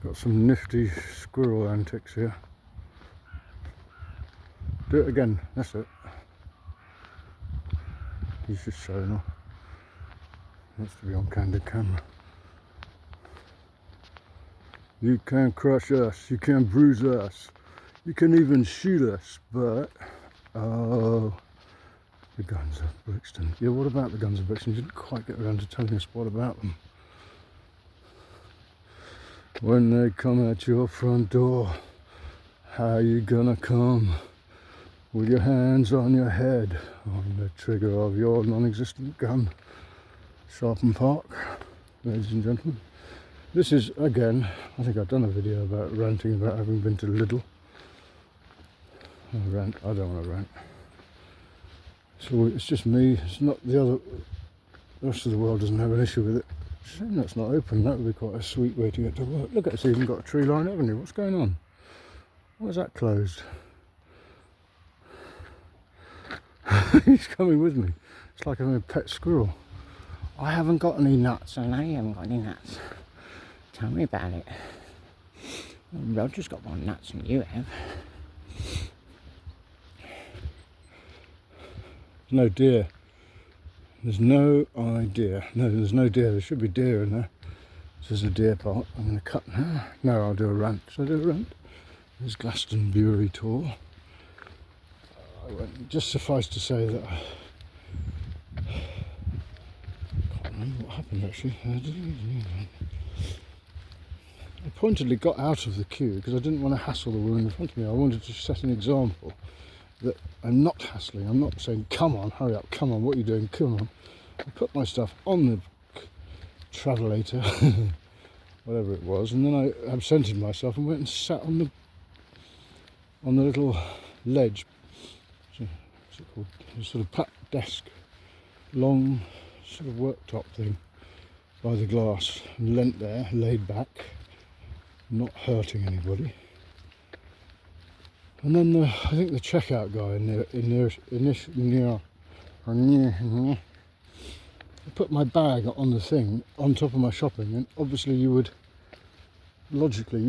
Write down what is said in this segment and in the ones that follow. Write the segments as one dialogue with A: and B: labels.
A: Got some nifty squirrel antics here. Do it again, that's it. He's just showing off. Wants to be on candid camera. You can crush us, you can bruise us, you can even shoot us, but oh, the guns of Brixton. Yeah, what about the guns of Brixton? You didn't quite get around to telling us what about them. When they come at your front door, how you gonna come? With your hands on your head, on the trigger of your non-existent gun. Sharpen Park, ladies and gentlemen. This is, again, I think I've done a video about ranting about having been to Lidl. I don't want to rant. So it's just me, it's not the rest of the world doesn't have an issue with it. Shame that's not open, that would be quite a sweet way to get to work. Look, it's even got a tree line, haven't you? What's going on? Why is that closed? He's coming with me. It's like having a pet squirrel. I haven't got any nuts. I know you haven't got any nuts. Tell me about it. Well, Roger's got more nuts than you have. No deer. There's no idea. No, there's no deer. There should be deer in there. This is a deer park. I'm going to cut now. No, I'll do a rant. Should I do a rant? There's Glastonbury tour. Just suffice to say that I can't remember what happened actually. I pointedly got out of the queue because I didn't want to hassle the woman in front of me. I wanted to set an example that I'm not hassling. I'm not saying, come on, hurry up, come on, what are you doing, come on. I put my stuff on the travelator, whatever it was, and then I absented myself and went and sat on the little ledge. What's it called? A sort of desk, long sort of worktop thing by the glass, and leant there, laid back, not hurting anybody. And then I think the checkout guy I put my bag on the thing on top of my shopping, and obviously you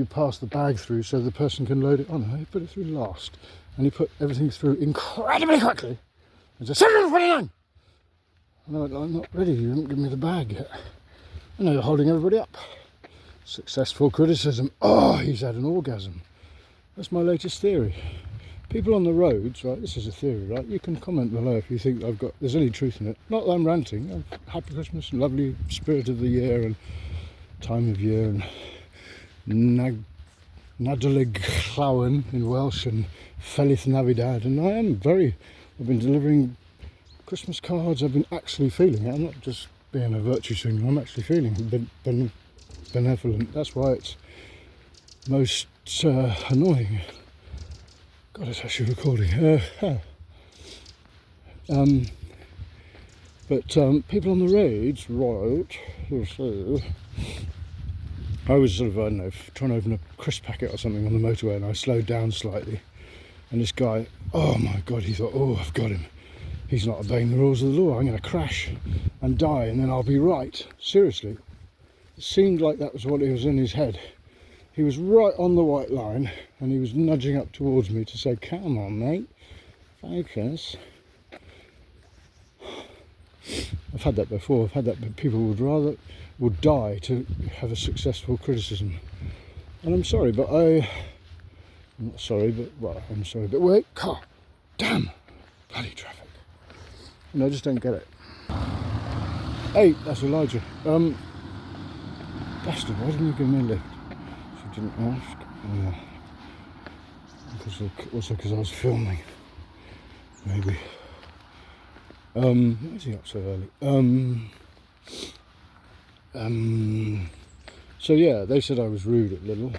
A: pass the bag through so the person can load it on. He put it through last, and he put everything through incredibly quickly. It's a 7:29. And I went, I'm not ready, you haven't given me the bag yet. And they're holding everybody up. Successful criticism. Oh, he's had an orgasm. That's my latest theory. People on the roads, right, this is a theory, right? You can comment below if you think there's any truth in it. Not that I'm ranting. Happy Christmas, lovely spirit of the year and time of year, and nadolig in Welsh, and feliz navidad. And I've been delivering Christmas cards. I've been actually feeling it. I'm not just being a virtue singer. I'm actually feeling benevolent. That's why it's most annoying. God, it's actually recording. But people on the roads, right? I was sort of, I don't know, trying to open a crisp packet or something on the motorway, and I slowed down slightly. And this guy, oh my God, he thought, oh, I've got him. He's not obeying the rules of the law. I'm going to crash and die, and then I'll be right. Seriously. It seemed like that was what was in his head. He was right on the white line, and he was nudging up towards me to say, come on, mate, focus. I've had that before. I've had that, but people would die to have a successful criticism. And I'm sorry, but I'm not sorry, but, well, I'm sorry, but wait, car, damn, bloody traffic. And I just don't get it. Hey, that's Elijah. Bastard, why didn't you give me a lift? She didn't ask. Also because I was filming, maybe. Why is he up so early? So yeah, they said I was rude at Lidl,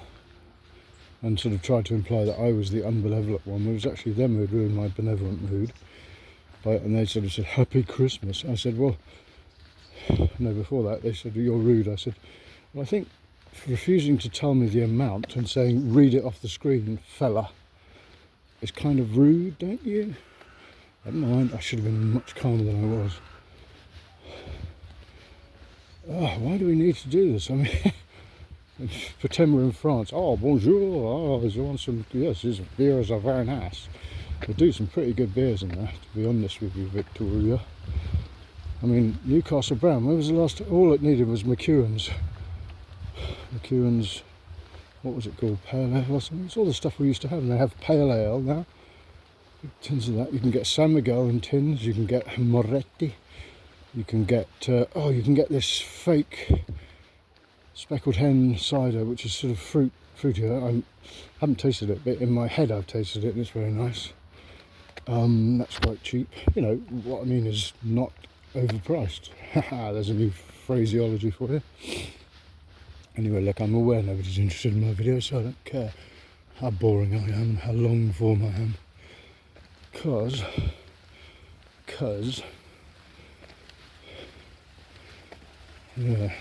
A: and sort of tried to imply that I was the unbenevolent one. It was actually them who had ruined my benevolent mood. And they sort of said, Happy Christmas. I said, well, no, before that, they said, you're rude. I said, well, I think refusing to tell me the amount and saying, read it off the screen, fella, is kind of rude, don't you? Never mind, I should have been much calmer than I was. Oh, why do we need to do this? I mean, pretend we're in France. Oh, bonjour. Oh, you want some? Yes, these beers are very nice. They do some pretty good beers in there, to be honest with you, Victoria. I mean, Newcastle Brown, when was the last? All it needed was McEwen's. McEwen's, what was it called? Pale Ale or something? It's all the stuff we used to have, and they have Pale Ale now. Big tins of that. You can get San Miguel in tins, you can get Moretti, you can get, you can get this fake speckled hen cider, which is sort of fruity. I haven't tasted it, but in my head I've tasted it, and it's very nice. That's quite cheap. You know, what I mean is not overpriced. Haha, there's a new phraseology for you. Anyway, look, I'm aware nobody's interested in my videos, so I don't care how boring I am and how long form I am. Cause, yeah.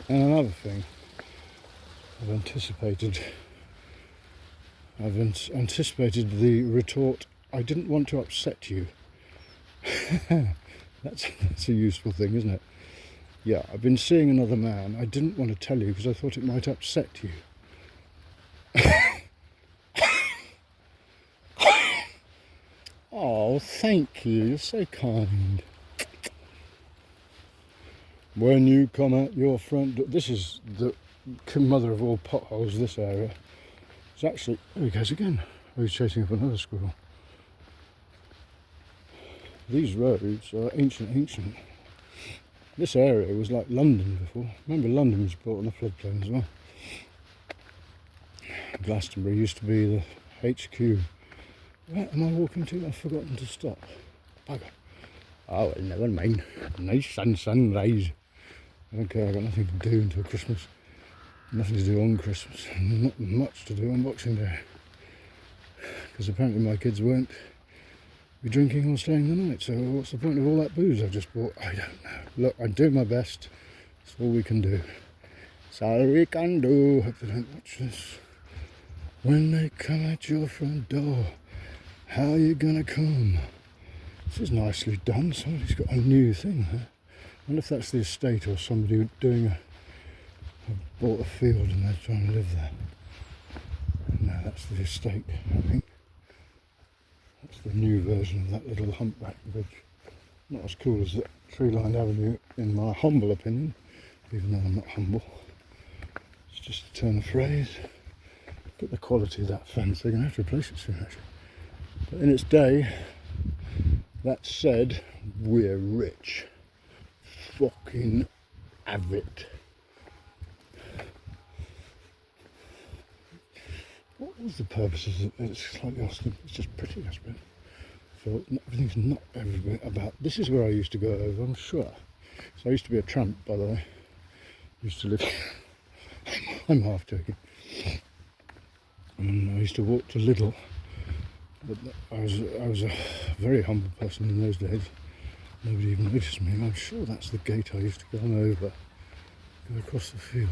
A: And another thing, I've anticipated the retort, I didn't want to upset you. That's a useful thing, isn't it? Yeah, I've been seeing another man. I didn't want to tell you because I thought it might upset you. Oh, thank you. You're so kind. When you come out your front door, this is the mother of all potholes, this area. It's actually, there he goes again. Oh, he's chasing up another squirrel. These roads are ancient. This area was like London before. Remember, London was built on the floodplain as well. Glastonbury used to be the HQ. Where am I walking to? I've forgotten to stop. Bugger. Oh, well, never mind. Nice sunrise. I don't care, I've got nothing to do until Christmas. Nothing to do on Christmas. Not much to do on Boxing Day. Because apparently my kids won't be drinking or staying the night, so what's the point of all that booze I just bought? I don't know. Look, I do my best. That's all we can do. That's all we can do. Hope they don't watch this. When they come at your front door, how you gonna come? This is nicely done. Somebody's got a new thing there. I wonder if that's the estate or somebody doing bought a field and they're trying to live there. No, that's the estate, I think. That's the new version of that little humpback bridge. Not as cool as the tree-lined avenue, in my humble opinion, even though I'm not humble. It's just a turn of phrase. Look at the quality of that fence. They're going to have to replace it soon, actually. But in its day, that said, we're rich. Fucking have it. What was the purpose of it? It's slightly Austin. It's just pretty, I suppose. So everything's not everywhere about. This is where I used to go over, I'm sure. So I used to be a tramp, by the way. Used to live. I'm half joking. And I used to walk to Lidl. But I was a very humble person in those days. Nobody even noticed me. And I'm sure that's the gate I used to go on over. Go across the field.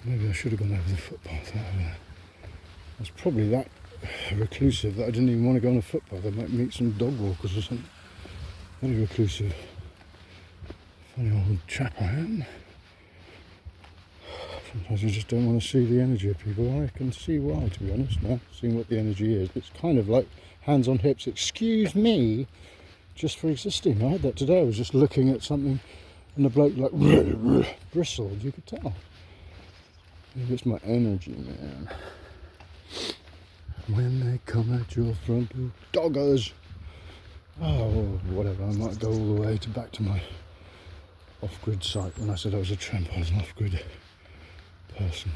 A: Maybe I should have gone over the footpath over there. I was probably that reclusive that I didn't even want to go on a footpath. I might meet some dog walkers or something. Very reclusive. Funny old chap I am. Sometimes you just don't want to see the energy of people. I can see why, to be honest, now, seeing what the energy is. It's kind of like hands on hips, excuse me, just for existing. I had that today. I was just looking at something and the bloke like bristled, you could tell. Maybe it's my energy, man. When they come at your front door, doggers! Oh, whatever, I might go all the way back to my off-grid site. When I said I was a tramp, I was an off-grid person.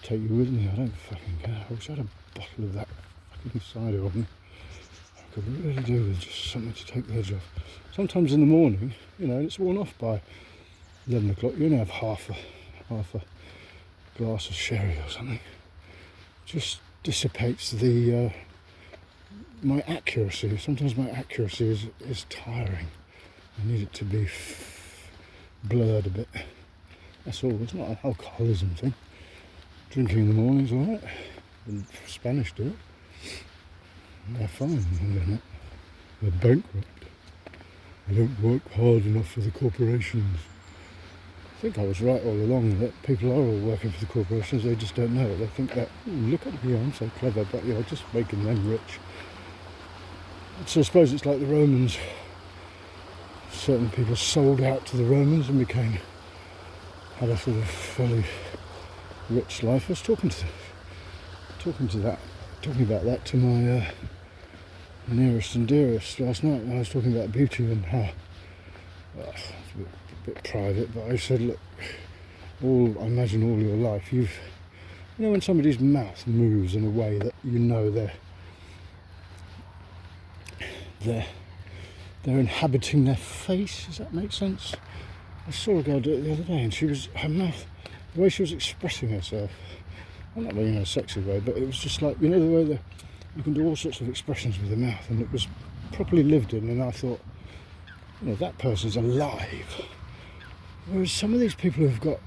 A: Take you with me, I don't fucking care. I wish I had a bottle of that fucking cider on me. I could really do with just something to take the edge off. Sometimes in the morning, you know, it's worn off by 11 o'clock. You only have half a glass of sherry or something. Just dissipates the my accuracy. Sometimes my accuracy is tiring. I need it to be blurred a bit. That's all. It's not an alcoholism thing. Drinking in the morning's alright. The Spanish do it. They're fine. They're bankrupt. They don't work hard enough for the corporations. think I was right all along, that people are all working for the corporations, they just don't know it. They think that, look at me, I'm so clever, but you're just making them rich. So I suppose it's like the Romans. Certain people sold out to the Romans and had a sort of fairly rich life. I was talking about that to my nearest and dearest last night. I was talking about beauty and how, it's a bit private, but I said, look, I imagine all your life you know when somebody's mouth moves in a way that you know they're inhabiting their face. Does that make sense? I saw a girl do it the other day, and her mouth, the way she was expressing herself, not in a sexy way, but it was just like, you know, the way that you can do all sorts of expressions with the mouth, and it was properly lived in. And I thought, you know, that person's alive. Whereas some of these people who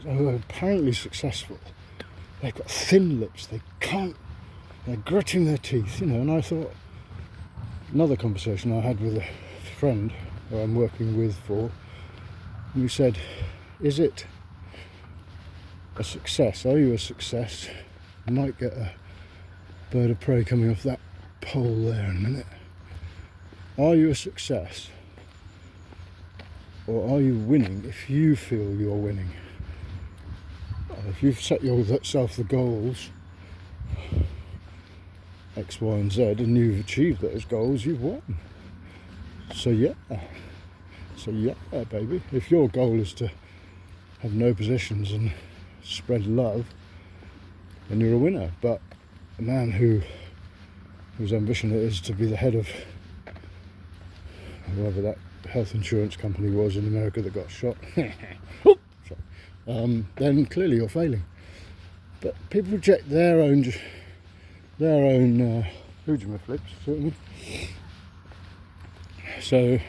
A: are apparently successful, they've got thin lips, they're gritting their teeth, you know. And I thought, another conversation I had with a friend who I'm working with and we said, is it a success? Are you a success? You might get a bird of prey coming off that pole there in a minute. Are you a success? Or are you winning if you feel you're winning? If you've set yourself the goals X, Y and Z and you've achieved those goals, you've won. So yeah, baby. If your goal is to have no possessions and spread love, then you're a winner. But a man whose ambition it is to be the head of whoever that health insurance company was in America that got shot, then clearly you're failing. But people reject their own flips, certainly. So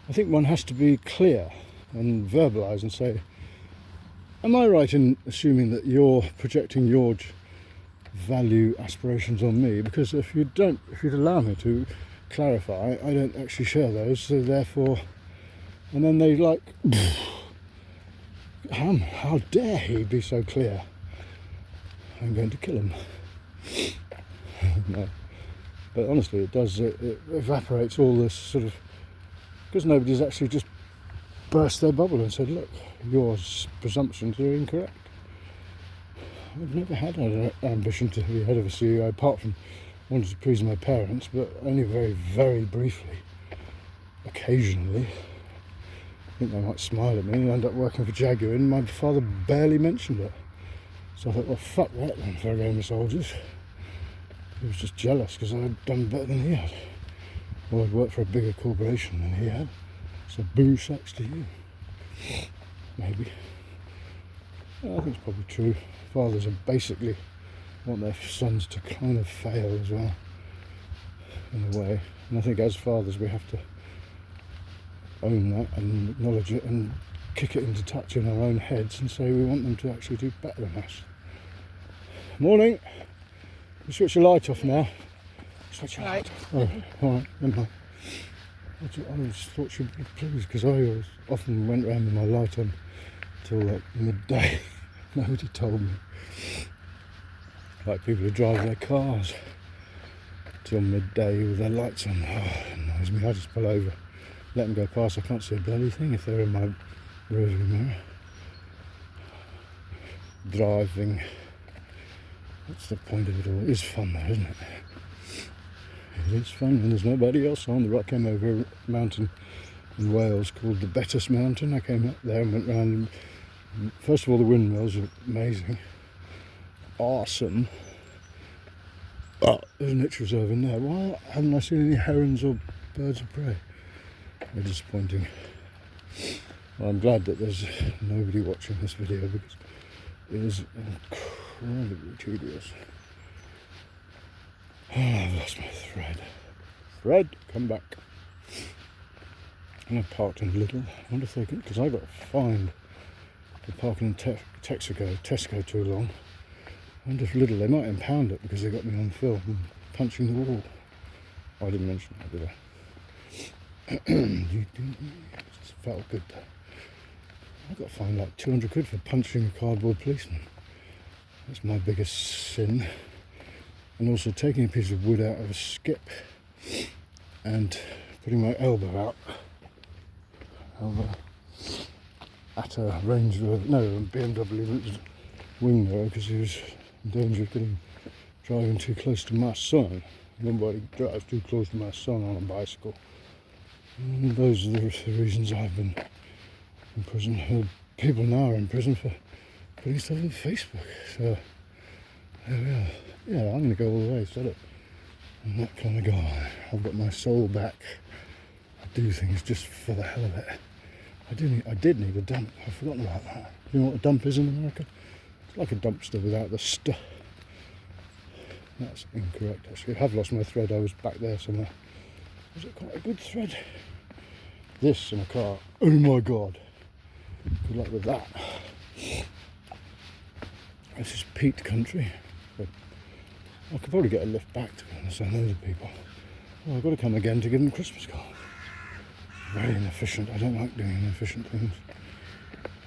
A: I think one has to be clear and verbalise and say, am I right in assuming that you're projecting your value aspirations on me? Because if you'd allow me to clarify, I don't actually share those, so therefore, and then they like, how dare he be so clear? I'm going to kill him. No. But honestly, it evaporates all this sort of, because nobody's actually just burst their bubble and said, look, your presumptions are incorrect. I've never had an ambition to be head of a CEO, apart from wanting to please my parents, but only very, very briefly. Occasionally. I think they might smile at me and end up working for Jaguar, and my father barely mentioned it. So I thought, well, fuck that then, for going with soldiers. He was just jealous because I had done better than he had. Or I'd worked for a bigger corporation than he had. So boo sucks to you. Maybe. I think it's probably true. Fathers are basically want their sons to kind of fail as well, in a way. And I think as fathers we have to own that and acknowledge it and kick it into touch in our own heads and say we want them to actually do better than us. Morning. You switch your light off now. Switch your light off. Oh, alright, never mind. I just thought you'd be pleased because I often went around with my light on till like midday. Nobody told me. Like people who drive their cars till midday with their lights on. Oh, it annoys me. I just pull over, let them go past. I can't see a bloody thing if they're in my rearview mirror. Driving. What's the point of it all? It is fun though, isn't it? It is fun when there's nobody else on. I came over a mountain in Wales called the Betws Mountain. I came up there and went round. First of all, the windmills are amazing. Awesome. But there's a nature reserve in there. Why haven't I seen any herons or birds of prey? They're disappointing. Well, I'm glad that there's nobody watching this video because it is incredibly tedious. Oh, I've lost my thread. Thread, come back. And I parked in Lidl. I wonder if they can, because I got fined for parking in Tesco too long. I wonder if Lidl, they might impound it because they got me on film punching the wall. I didn't mention that, did I? It felt good though. I got fined like 200 quid for punching a cardboard policeman. That's my biggest sin. And also taking a piece of wood out of a skip and putting my elbow out at a Range Rover, no, a BMW wing mirror, because he was in danger of driving too close to my son. Nobody drives too close to my son on a bicycle. And those are the reasons I've been in prison. People now are in prison for putting stuff on Facebook. So there we are. Yeah, I'm going to go all the way, said it. I'm that kind of guy. I've got my soul back. I do things just for the hell of it. I did need a dump. I've forgotten about that. You know what a dump is in America? It's like a dumpster without the stuff. That's incorrect, actually. I have lost my thread. I was back there somewhere. Was it quite a good thread? This in a car. Oh my god. Good luck with that. This is peat country. But I could probably get a lift back, to be honest. I know the people. Well, I've got to come again to give them Christmas cards. Very inefficient. I don't like doing inefficient things.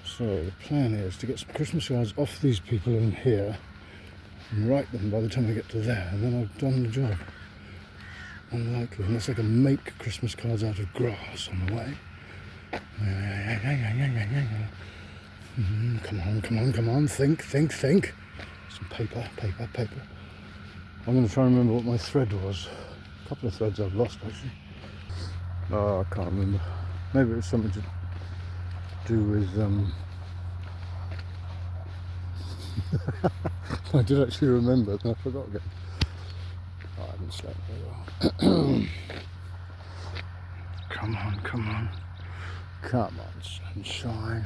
A: So the plan is to get some Christmas cards off these people in here and write them by the time I get to there, and then I've done the job. Unlikely, unless I can make Christmas cards out of grass on the way. Come on, think. Some paper. I'm going to try and remember what my thread was. A couple of threads I've lost, actually. Oh, I can't remember. Maybe it was something to do with... I did actually remember, and I forgot again. Oh, I haven't slept very well. Come on, sunshine.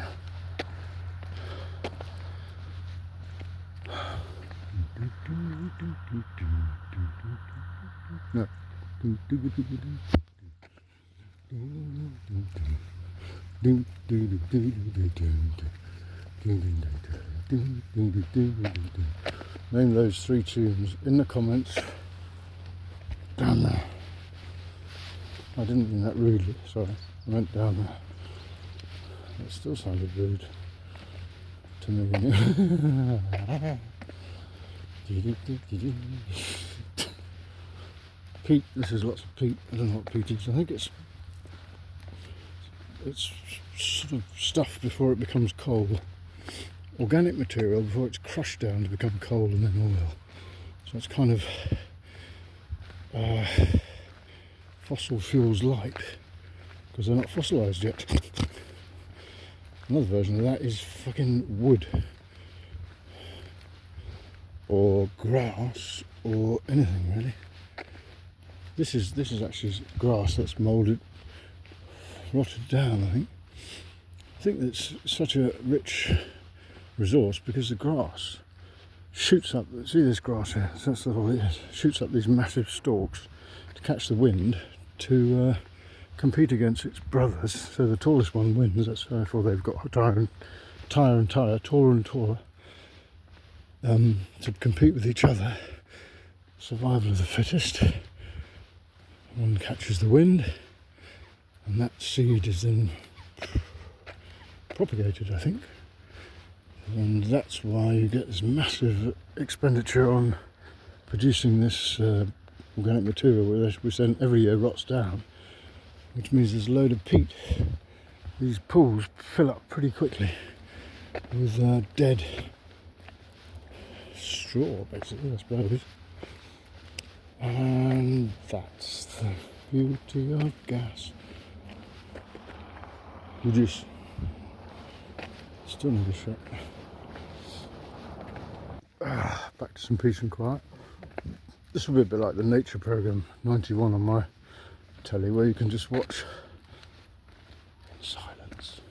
A: No. Name those 3 tunes in the comments down there. I didn't mean that rudely, sorry. I meant down there. It still sounded rude to me. Peat, this is lots of peat. I don't know what peat is. I think it's sort of stuff before it becomes coal. Organic material before it's crushed down to become coal and then oil. So it's kind of fossil fuels light, because they're not fossilised yet. Another version of that is fucking wood or grass or anything really. This is actually grass that's moulded, rotted down. I think it's such a rich resource because the grass shoots up. See this grass here? That's all it is. Shoots up these massive stalks to catch the wind to compete against its brothers. So the tallest one wins. That's therefore they've got taller and taller, to compete with each other. Survival of the fittest. One catches the wind, and that seed is then propagated, I think. And that's why you get this massive expenditure on producing this organic material, which then every year rots down, which means there's a load of peat. These pools fill up pretty quickly with dead straw, basically, I suppose. And that's the beauty of gas. You just still need a shot. Back to some peace and quiet. This will be a bit like the nature programme 91 on my telly, where you can just watch in silence.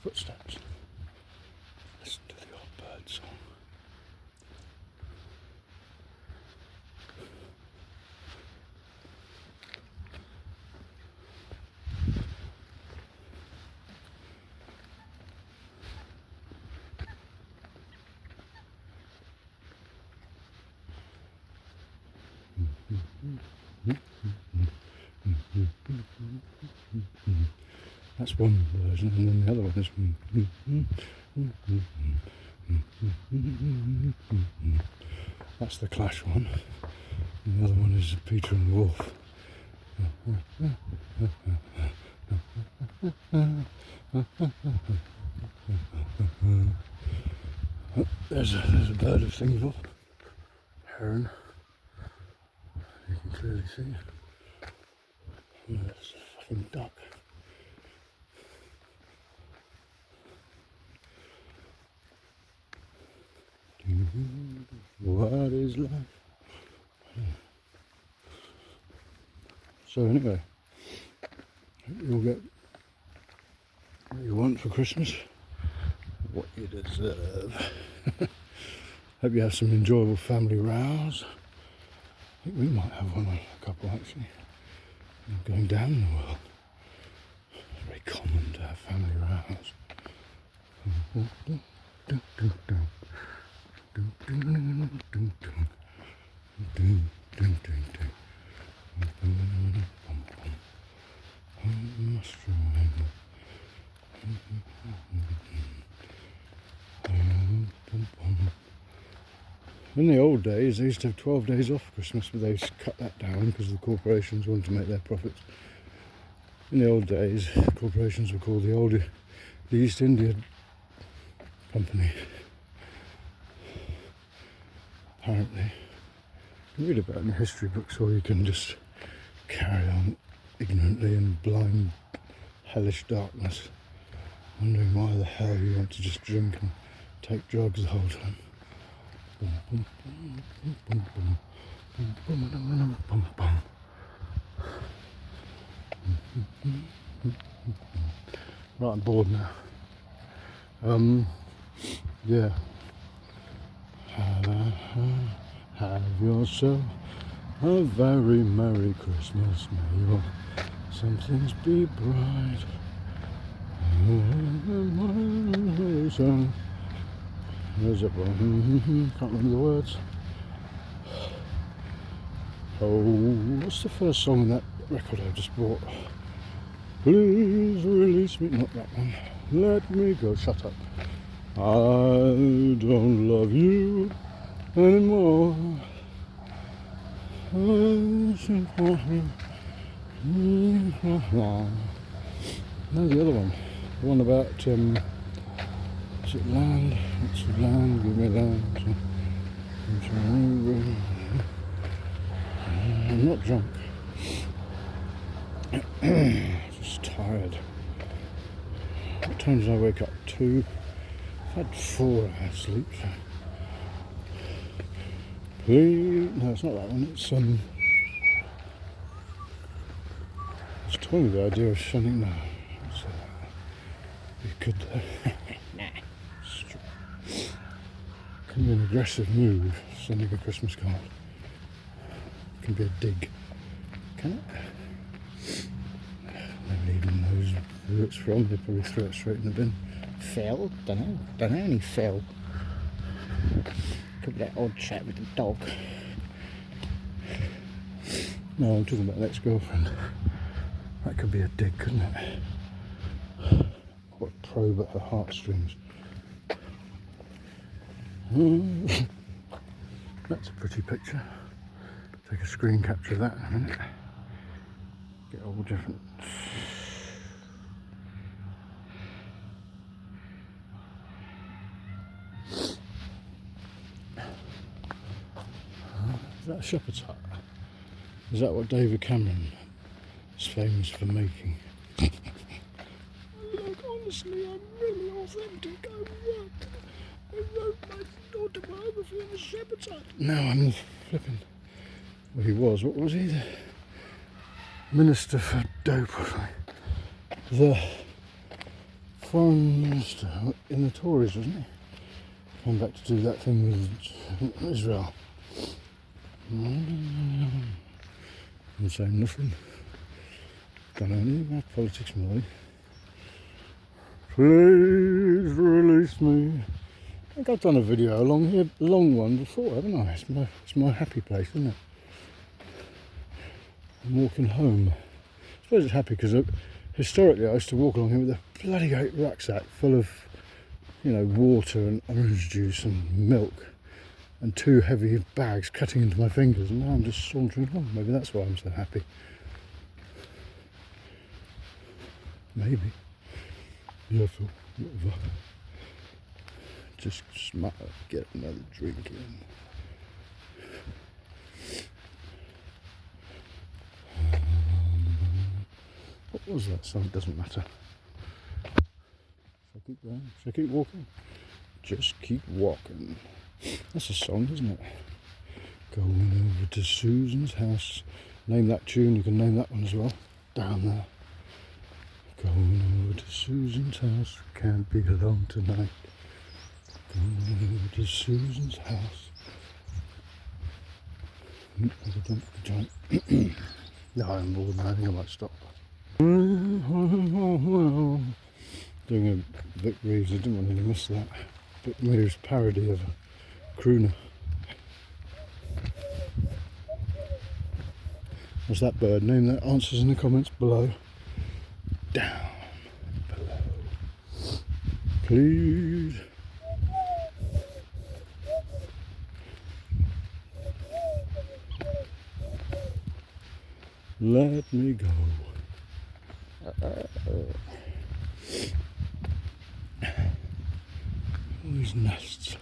A: Footsteps. Listen to the old bird song. That's one version, and then the other one is. That's the Clash one, and the other one is Peter and the Wolf. There's a bird of things off. Heron. You can clearly see. There's a fucking duck. What is life? So anyway, you'll get what you want for Christmas, what you deserve. Hope you have some enjoyable family rows. I think we might have one, a couple actually. Going down in the world, it's very common to have family rows. In the old days, they used to have 12 days off Christmas, but they cut that down because the corporations wanted to make their profits. In the old days, corporations were called the East India Company. Apparently, you can read about it in history books, or you can just carry on ignorantly in blind, hellish darkness, wondering why the hell you want to just drink and take drugs the whole time. Right, I'm bored now. Yeah. Have yourself a very Merry Christmas. May your some things be bright. Where's it one? Can't remember the words. Oh, what's the first song in that record I just bought? Please release me. Not that one. Let me go. Shut up. I don't love you anymore. No, the other one. The one about, is it land? It's land, give me land. I'm not drunk. Just tired. What time did I wake up? 2. I've had 4 hours sleep. So. Please, no, it's not that one. It's toying with the idea of sending. No, you could. Nah. Can be an aggressive move. Sending a Christmas card. It can be a dig. Can it? Nobody even knows who it's from. They probably threw it straight in the bin. Phil? Don't know any Phil. Could be that odd chat with the dog. No, I'm talking about an ex-girlfriend. That could be a dig, couldn't it? Or a probe at her heartstrings. That's a pretty picture. Take a screen capture of that in a minute. Get all different. Is that a shepherd's hut? Is that what David Cameron is famous for making? Look, honestly, I'm really authentic. I wrote my autobiography in the shepherd's hut. No, I'm flipping. Well, he was. What was he? The Minister for Dope or something. The Foreign Minister in the Tories, wasn't he? Came back to do that thing with Israel. I'm saying nothing. Don't know anything about politics, really. Please release me. I think I've done a video along here, a long one before, haven't I? It's my happy place, isn't it? I'm walking home. I suppose it's happy because historically I used to walk along here with a bloody great rucksack full of, you know, water and orange juice and milk, and 2 heavy bags cutting into my fingers, and now I'm just sauntering along. Maybe that's why I'm so happy. Maybe. Yeah, Phil, whatever. Just smile, get another drink in. What was that song? It doesn't matter. Should I keep going? Should I keep walking? Just keep walking. That's a song, isn't it? Going over to Susan's house. Name that tune, you can name that one as well. Down there. Going over to Susan's house. Can't be alone tonight. Going over to Susan's house. No, I'm bored now. I think I might stop. Doing a Vic Reeves, I didn't want to miss that. Vic Reeves parody of a crooner. What's that bird? Name that. Answers in the comments below. Down below. Please. Let me go. All these nests.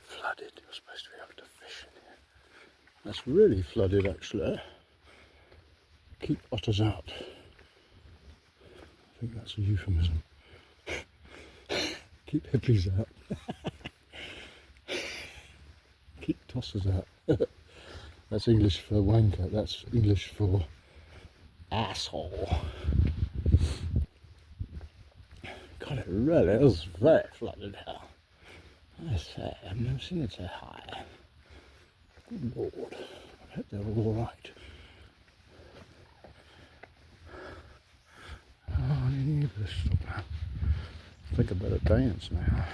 A: Flooded. You're supposed to be able to fish in here. That's really flooded, actually. Keep otters out. I think that's a euphemism. Keep hippies out. Keep tossers out. That's English for wanker. That's English for asshole. God, it really is very flooded here. I say, I've never seen it so high. Good Lord, I hope they're all right. Oh, I need to stop now. I think I better dance now.